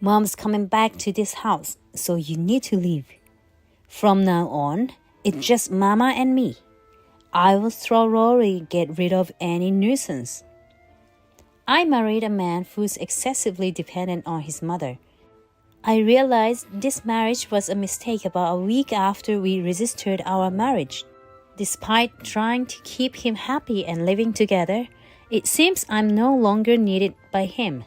Mom's coming back to this house, so you need to leave. From now on, it's just Mama and me. I will thoroughly get rid of any nuisance. I married a man who's excessively dependent on his mother. I realized this marriage was a mistake about a week after we registered our marriage. Despite trying to keep him happy and living together, it seems I'm no longer needed by him.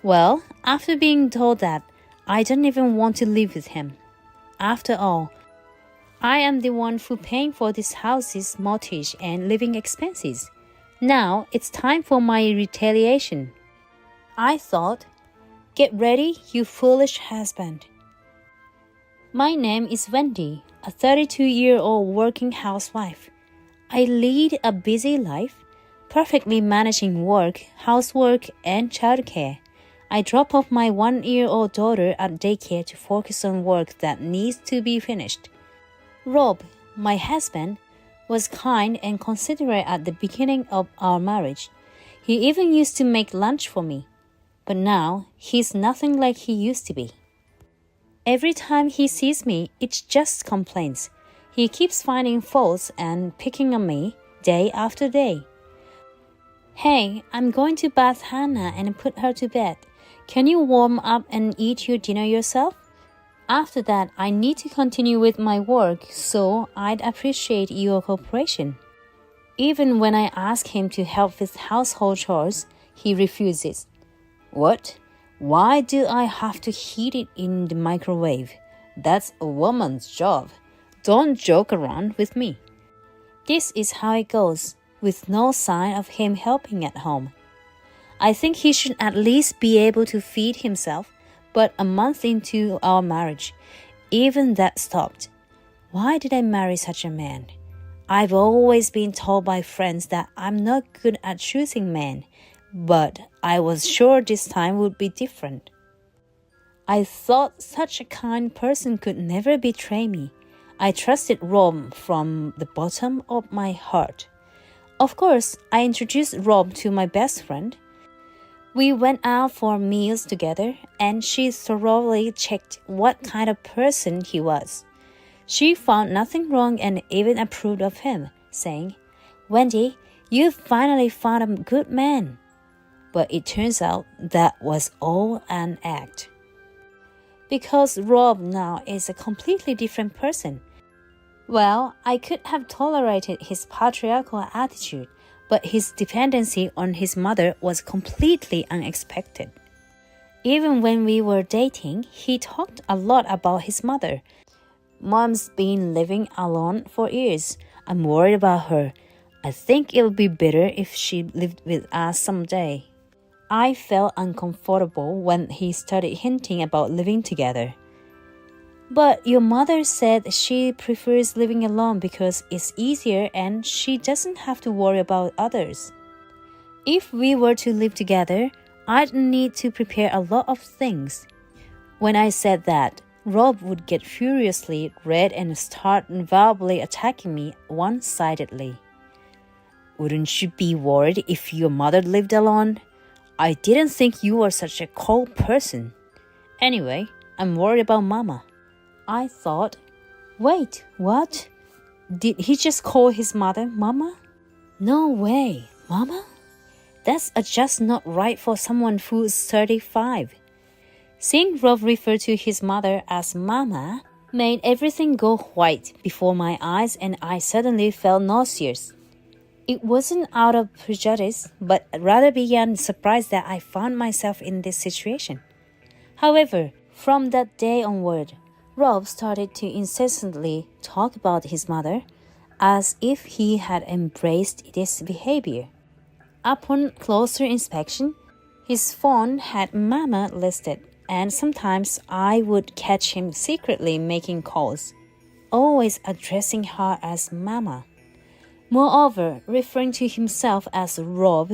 Well, after being told that, I don't even want to live with him. After all, I am the one who paying for this house's mortgage and living expenses. Now it's time for my retaliation. I thought, get ready, you foolish husband. My name is Wendy, a 32-year-old working housewife. I lead a busy life, perfectly managing work, housework, and childcare. I drop off my 1-year-old daughter at daycare to focus on work that needs to be finished. Rob, my husband, was kind and considerate at the beginning of our marriage. He even used to make lunch for me. But now, he's nothing like he used to be. Every time he sees me, it's just complaints. He keeps finding faults and picking on me day after day. Hey, I'm going to bath Hannah and put her to bed. Can you warm up and eat your dinner yourself? After that, I need to continue with my work, so I'd appreciate your cooperation. Even when I ask him to help with household chores, he refuses. What? Why do I have to heat it in the microwave? That's a woman's job. Don't joke around with me. This is how it goes, with no sign of him helping at home. I think he should at least be able to feed himself, but a month into our marriage, even that stopped. Why did I marry such a man? I've always been told by friends that I'm not good at choosing men, but I was sure this time would be different. I thought such a kind person could never betray me. I trusted Rob from the bottom of my heart. Of course, I introduced Rob to my best friend. We went out for meals together, and she thoroughly checked what kind of person he was. She found nothing wrong and even approved of him, saying, "Wendy, you finally found a good man." But it turns out that was all an act. Because Rob now is a completely different person. Well, I could have tolerated his patriarchal attitude, but his dependency on his mother was completely unexpected. Even when we were dating, he talked a lot about his mother. Mom's been living alone for years. I'm worried about her. I think it would be better if she lived with us someday. I felt uncomfortable when he started hinting about living together. But your mother said she prefers living alone because it's easier and she doesn't have to worry about others. If we were to live together, I'd need to prepare a lot of things. When I said that, Rob would get furiously red and start verbally attacking me one-sidedly. Wouldn't you be worried if your mother lived alone? I didn't think you were such a cold person. Anyway, I'm worried about Mama. I thought, wait, what? Did he just call his mother Mama? No way, Mama? That's just not right for someone who's 35. Seeing Rob refer to his mother as Mama made everything go white before my eyes, and I suddenly felt nauseous. It wasn't out of prejudice, but rather beyond surprise that I found myself in this situation. However, from that day onward, Rob started to incessantly talk about his mother as if he had embraced this behavior. Upon closer inspection, his phone had Mama listed, and sometimes I would catch him secretly making calls, always addressing her as Mama. Moreover, referring to himself as Rob,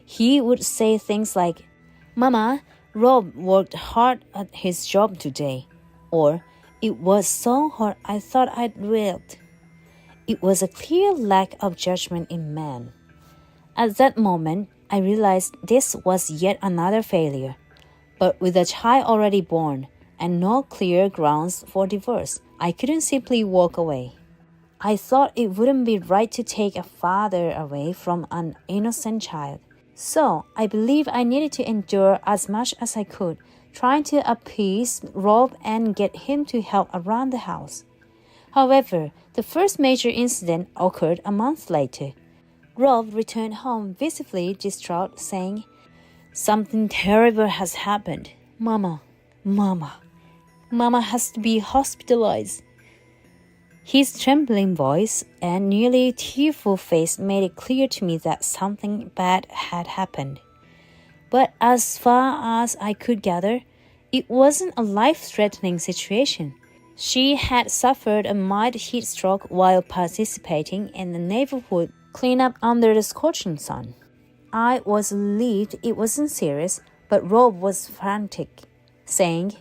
he would say things like, "Mama, Rob worked hard at his job today," or "It was so hard I thought I'd wilt." It was a clear lack of judgment in man. At that moment, I realized this was yet another failure. But with a child already born and no clear grounds for divorce, I couldn't simply walk away. I thought it wouldn't be right to take a father away from an innocent child. So I believe I needed to endure as much as I could, trying to appease Rob and get him to help around the house. However, the first major incident occurred a month later. Rob returned home visibly distraught, saying, "Something terrible has happened. Mama has to be hospitalized." His trembling voice and nearly tearful face made it clear to me that something bad had happened. But as far as I could gather, it wasn't a life-threatening situation. She had suffered a mild heat stroke while participating in the neighborhood cleanup under the scorching sun. I was relieved it wasn't serious, but Rob was frantic, saying,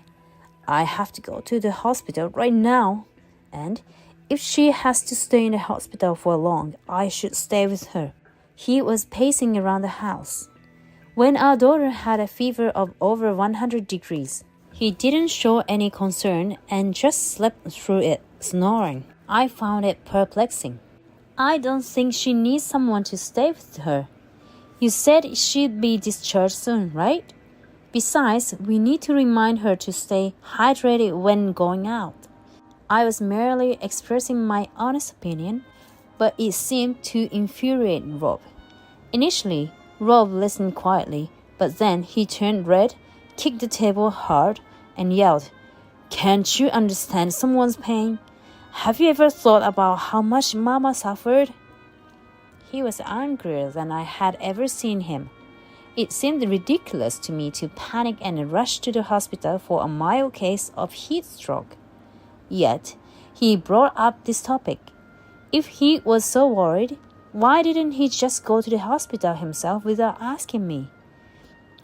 "I have to go to the hospital right now, and if she has to stay in the hospital for long, I should stay with her." He was pacing around the house. When our daughter had a fever of over 100 degrees, he didn't show any concern and just slept through it, snoring. I found it perplexing. "I don't think she needs someone to stay with her. You said she'd be discharged soon, right? Besides, we need to remind her to stay hydrated when going out." I was merely expressing my honest opinion, but it seemed to infuriate Rob. Initially, Rob listened quietly, but then he turned red, kicked the table hard, and yelled, "Can't you understand someone's pain? Have you ever thought about how much Mama suffered?" He was angrier than I had ever seen him. It seemed ridiculous to me to panic and rush to the hospital for a mild case of heat stroke. Yet, he brought up this topic. If he was so worried, why didn't he just go to the hospital himself without asking me?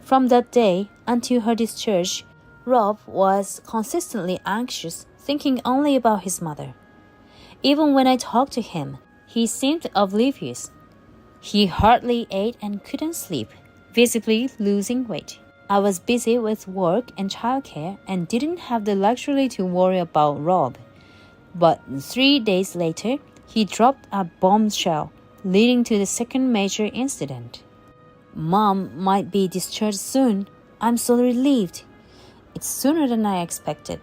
From that day until her discharge, Rob was consistently anxious, thinking only about his mother. Even when I talked to him, he seemed oblivious. He hardly ate and couldn't sleep, visibly losing weight. I was busy with work and childcare and didn't have the luxury to worry about Rob. But 3 days later, he dropped a bombshell, leading to the second major incident. "Mom might be discharged soon. I'm so relieved. It's sooner than I expected."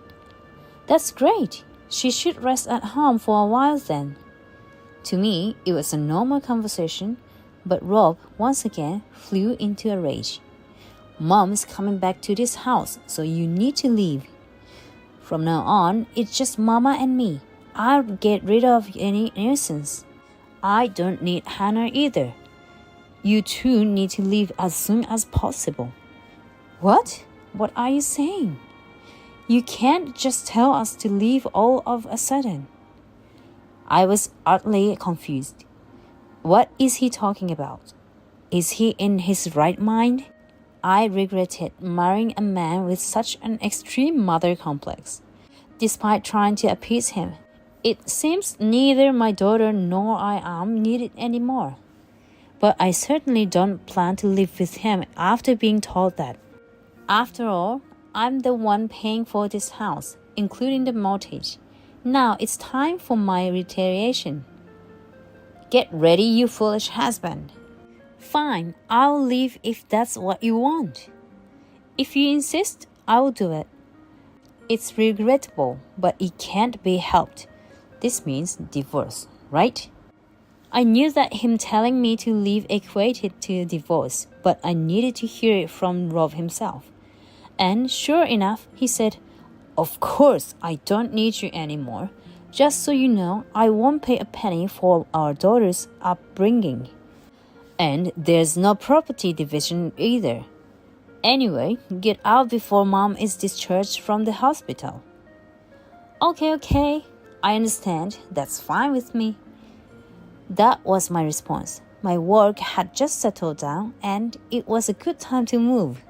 "That's great. She should rest at home for a while then." To me, it was a normal conversation, but Rob once again flew into a rage. "Mom's coming back to this house, so you need to leave. From now on, it's just Mama and me. I'll get rid of any nuisance. I don't need Hannah either. You two need to leave as soon as possible." "What? What are you saying? You can't just tell us to leave all of a sudden." I was utterly confused. What is he talking about? Is he in his right mind? I regretted marrying a man with such an extreme mother complex. Despite trying to appease him, it seems neither my daughter nor I am needed anymore. But I certainly don't plan to live with him after being told that. After all, I'm the one paying for this house, including the mortgage. Now it's time for my retaliation. Get ready, you foolish husband. Fine, I'll leave if that's what you want. If you insist, I'll do it. It's regrettable, but it can't be helped. This means divorce, right? I knew that him telling me to leave equated to divorce, but I needed to hear it from Rob himself. And sure enough, he said, "Of course, I don't need you anymore. Just so you know, I won't pay a penny for our daughter's upbringing. And there's no property division either. Anyway, get out before Mom is discharged from the hospital." Okay, I understand. That's fine with me. That was my response. My work had just settled down, and it was a good time to move.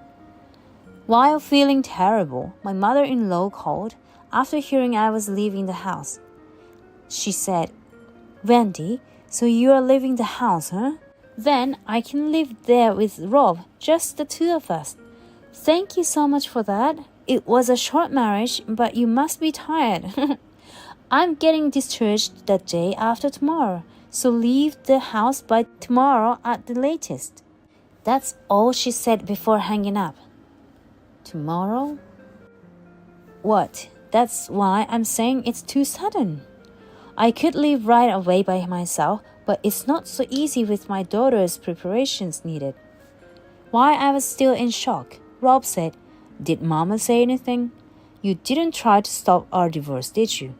While feeling terrible, my mother-in-law called after hearing I was leaving the house. She said, "Wendy, so you are leaving the house, huh? Then I can live there with Rob, just the two of us. Thank you so much for that. It was a short marriage, but you must be tired. I'm getting discharged the day after tomorrow, so leave the house by tomorrow at the latest. That's all she said before hanging up. Tomorrow? What? That's why I'm saying it's too sudden. I could leave right away by myself, but it's not so easy with my daughter's preparations needed. While I was still in shock, Rob said, "Did Mama say anything? You didn't try to stop our divorce, did you?"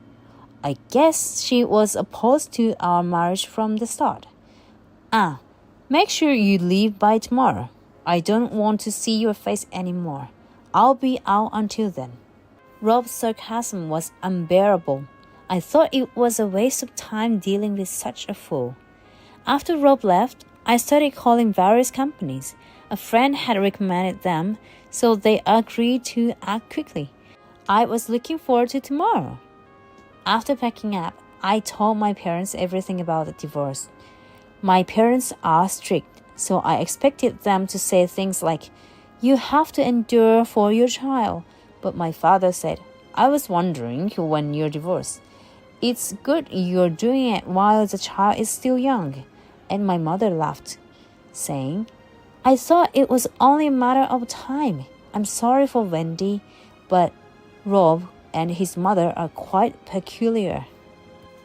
I guess she was opposed to our marriage from the start. Make sure you leave by tomorrow. I don't want to see your face anymore. I'll be out until then. Rob's sarcasm was unbearable. I thought it was a waste of time dealing with such a fool. After Rob left, I started calling various companies. A friend had recommended them, so they agreed to act quickly. I was looking forward to tomorrow. After packing up, I told my parents everything about the divorce. My parents are strict, so I expected them to say things like, "You have to endure for your child." But my father said, "I was wondering when you're divorced. It's good you're doing it while the child is still young." And my mother laughed, saying, "I thought it was only a matter of time. I'm sorry for Wendy, but Rob and his mother are quite peculiar."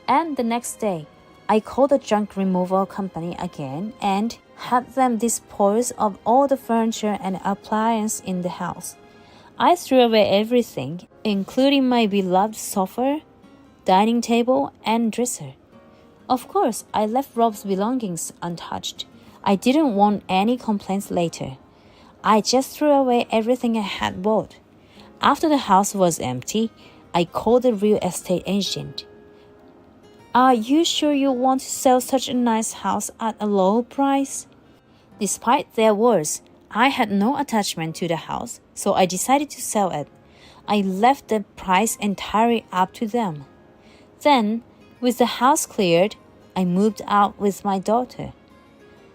And the next day, I called the junk removal company again and had them dispose of all the furniture and appliances in the house. I threw away everything, including my beloved sofa, dining table, and dresser. Of course, I left Rob's belongings untouched. I didn't want any complaints later. I just threw away everything I had bought. After the house was empty, I called the real estate agent. "Are you sure you want to sell such a nice house at a low price?" Despite their words, I had no attachment to the house, so I decided to sell it. I left the price entirely up to them. Then, with the house cleared, I moved out with my daughter.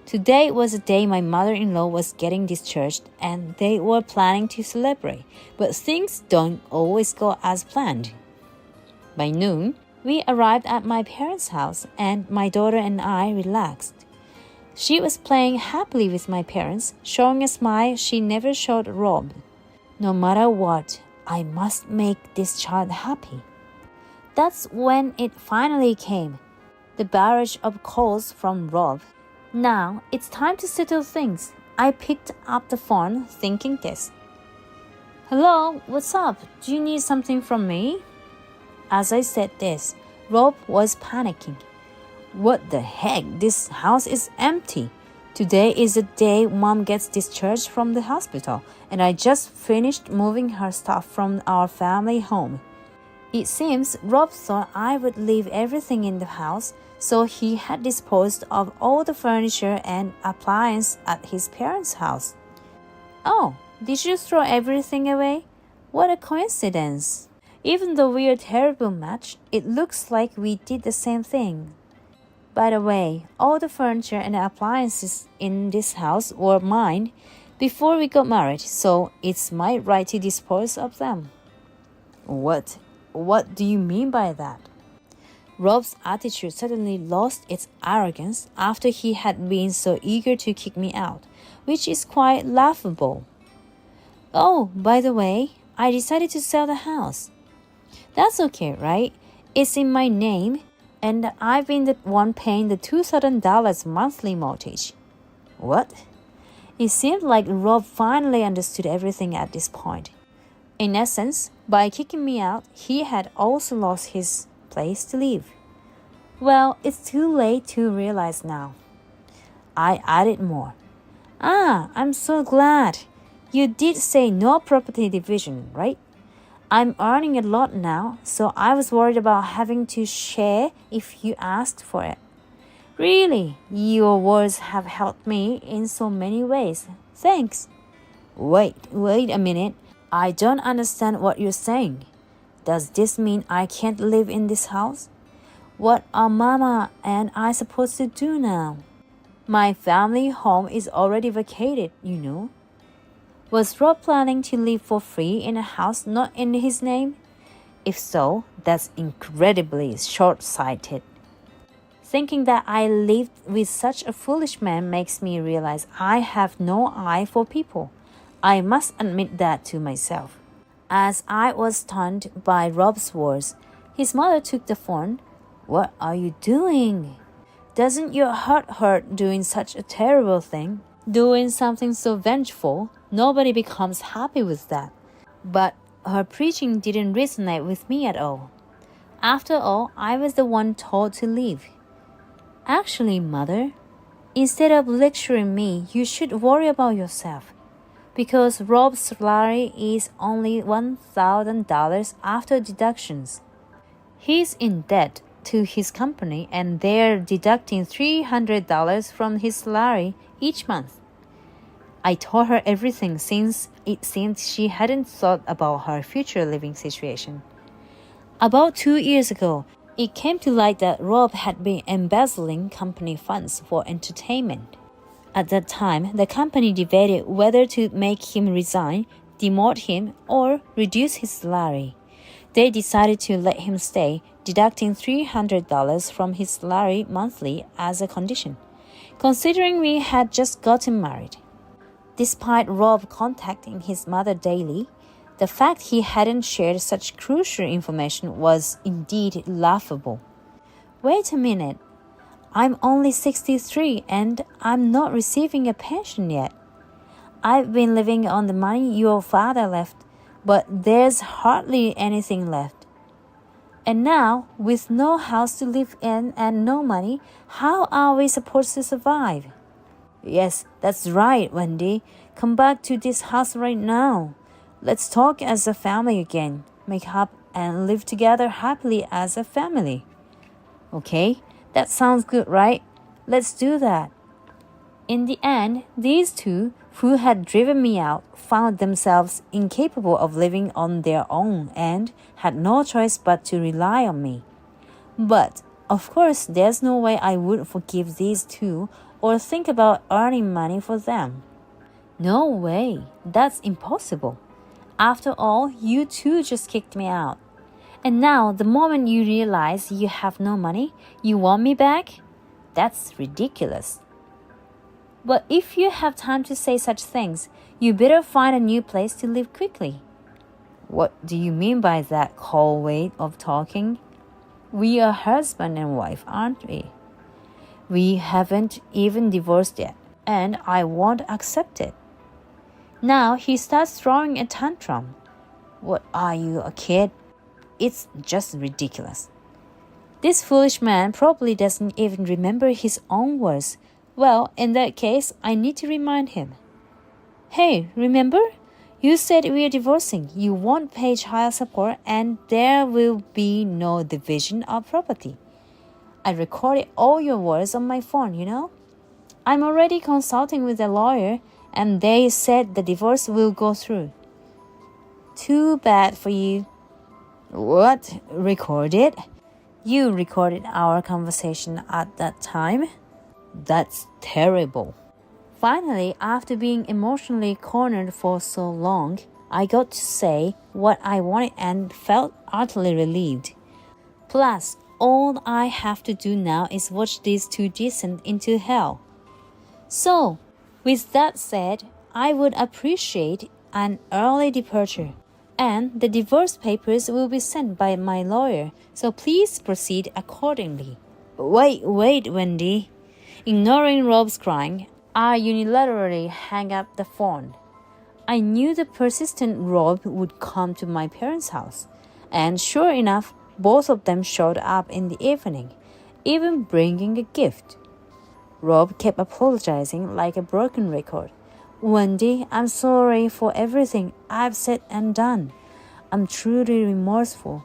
Today was the day my mother-in-law was getting discharged, and they were planning to celebrate, but things don't always go as planned. By noon, we arrived at my parents' house, and my daughter and I relaxed. She was playing happily with my parents, showing a smile she never showed Rob. No matter what, I must make this child happy. That's when it finally came, the barrage of calls from Rob. Now it's time to settle things. I picked up the phone thinking this. "Hello, what's up? Do you need something from me?" As I said this, Rob was panicking. "What the heck? This house is empty. Today is the day Mom gets discharged from the hospital, and I just finished moving her stuff from our family home." It seems Rob thought I would leave everything in the house, so he had disposed of all the furniture and appliances at his parents' house. "Oh, did you throw everything away? What a coincidence. Even though we're a terrible match, it looks like we did the same thing. By the way, all the furniture and appliances in this house were mine before we got married, so it's my right to dispose of them." What do you mean by that? Rob's attitude suddenly lost its arrogance after he had been so eager to kick me out, which is quite laughable. "Oh, by the way, I decided to sell the house." "That's okay, right? It's in my name, and I've been the one paying the $2,000 monthly mortgage." What? It seemed like Rob finally understood everything at this point. In essence, by kicking me out, he had also lost his place to live. Well, it's too late to realize now. I added more. I'm so glad. You did say no property division, right? I'm earning a lot now, so I was worried about having to share if you asked for it. Really, your words have helped me in so many ways. Thanks. Wait a minute. I don't understand what you're saying. Does this mean I can't live in this house? What are Mama and I supposed to do now? My family home is already vacated, you know. Was Rob planning to live for free in a house not in his name? If so, that's incredibly short-sighted. Thinking that I lived with such a foolish man makes me realize I have no eye for people. I must admit that to myself. As I was stunned by Rob's words, his mother took the phone. "What are you doing? Doesn't your heart hurt doing such a terrible thing? Doing something so vengeful? Nobody becomes happy with that." But her preaching didn't resonate with me at all. After all, I was the one told to leave. "Actually, Mother, instead of lecturing me, you should worry about yourself. Because Rob's salary is only $1,000 after deductions. He's in debt to his company and they're deducting $300 from his salary each month." I told her everything since it seemed she hadn't thought about her future living situation. About 2 years ago, it came to light that Rob had been embezzling company funds for entertainment. At that time, the company debated whether to make him resign, demote him, or reduce his salary. They decided to let him stay, deducting $300 from his salary monthly as a condition, considering we had just gotten married. Despite Rob contacting his mother daily, the fact he hadn't shared such crucial information was indeed laughable. Wait a minute. I'm only 63 and I'm not receiving a pension yet. I've been living on the money your father left, but there's hardly anything left. And now, with no house to live in and no money, how are we supposed to survive? Yes, that's right, Wendy. Come back to this house right now. Let's talk as a family again, make up and live together happily as a family. Okay, that sounds good, right? Let's do that. In the end, these two, who had driven me out, found themselves incapable of living on their own and had no choice but to rely on me. But, of course, there's no way I would forgive these two or think about earning money for them. No way, that's impossible. After all, you two just kicked me out. And now, the moment you realize you have no money, you want me back? That's ridiculous. But if you have time to say such things, you better find a new place to live quickly. What do you mean by that cold way of talking? We are husband and wife, aren't we? We haven't even divorced yet, and I won't accept it. Now he starts throwing a tantrum. What are you, a kid? It's just ridiculous. This foolish man probably doesn't even remember his own words. Well, in that case, I need to remind him. Hey, remember? You said we are divorcing. You won't pay child support and there will be no division of property. I recorded all your words on my phone, you know? I'm already consulting with a lawyer and they said the divorce will go through. Too bad for you. What? Recorded? You recorded our conversation at that time? That's terrible. Finally, after being emotionally cornered for so long, I got to say what I wanted and felt utterly relieved. Plus, all I have to do now is watch these two descend into hell. So, with that said, I would appreciate an early departure, and the divorce papers will be sent by my lawyer, so please proceed accordingly. Wait, Wendy. Ignoring Rob's crying, I unilaterally hang up the phone. I knew the persistent Rob would come to my parents' house, and sure enough, both of them showed up in the evening, even bringing a gift. Rob kept apologizing like a broken record. Wendy, I'm sorry for everything I've said and done. I'm truly remorseful.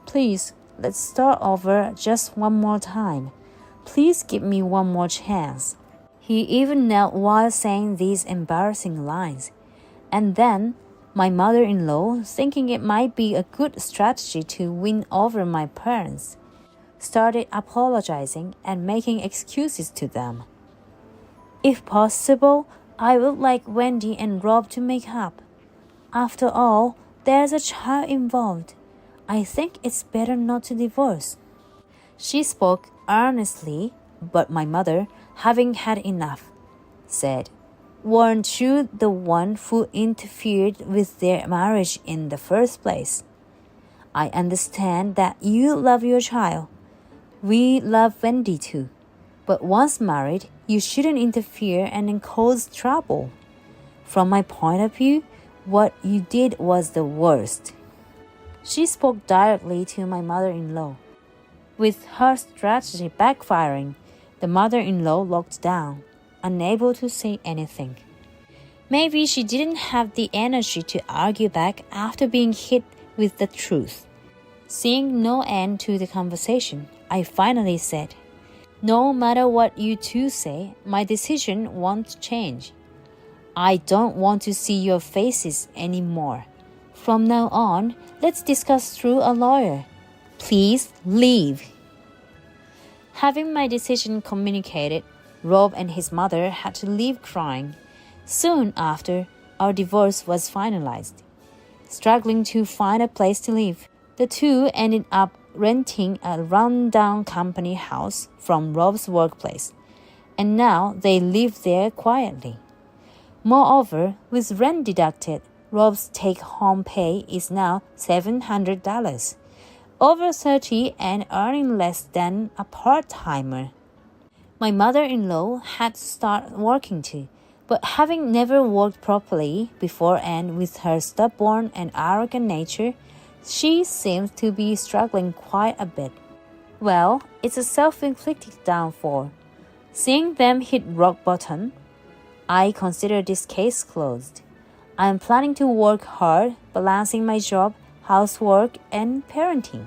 Please, let's start over just one more time. Please give me one more chance. He even knelt while saying these embarrassing lines. And then, my mother-in-law, thinking it might be a good strategy to win over my parents, started apologizing and making excuses to them. If possible, I would like Wendy and Rob to make up. After all, there's a child involved. I think it's better not to divorce." She spoke earnestly, but my mother, having had enough, said, "Weren't you the one who interfered with their marriage in the first place? I understand that you love your child. We love Wendy too. But once married, you shouldn't interfere and then cause trouble. From my point of view, what you did was the worst." She spoke directly to my mother-in-law. With her strategy backfiring, the mother-in-law locked down, unable to say anything. Maybe she didn't have the energy to argue back after being hit with the truth. Seeing no end to the conversation, I finally said, "No matter what you two say, my decision won't change. I don't want to see your faces anymore. From now on, let's discuss through a lawyer. Please leave." Having my decision communicated, Rob and his mother had to leave crying. Soon after, our divorce was finalized. Struggling to find a place to live, the two ended up renting a rundown company house from Rob's workplace, and now they live there quietly. Moreover, with rent deducted, Rob's take-home pay is now $700, over 30 and earning less than a part-timer. My mother-in-law had to start working too, but having never worked properly before and with her stubborn and arrogant nature, she seems to be struggling quite a bit. Well, it's a self-inflicted downfall. Seeing them hit rock bottom, I consider this case closed. I am planning to work hard, balancing my job, housework, and parenting.